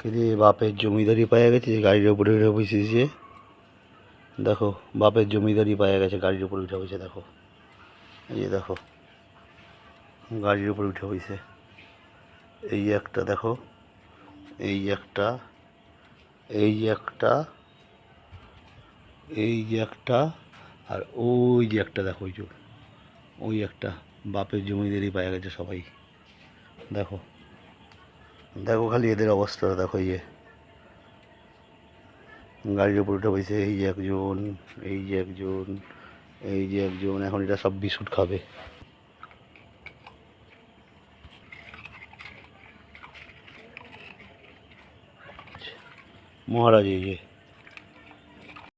কিরে বাপের জমিদারি পাওয়া গেছে, গাড়ির উপরে উঠে বসেছে। দেখো বাপের জমিদারি পাওয়া গেছে, গাড়ির উপরে উঠে বসে। দেখো এই যে দেখো গাড়ির উপরে উঠে বসে। এই একটা দেখো, এই একটা, এই একটা, এই যে একটা, আর ওই যে একটা দেখো, ওই যে ওই একটা। বাপের জমিদারি পাওয়া গেছে সবাই। দেখো দেখো খালি এদের অবস্থাটা দেখো। এই যে গাড়ির উপর উঠে বসে, এই যে একজন, এই যে একজন, এই যে একজন। এখন এটা সব বিস্কুট খাবে। মহারাজ এই যে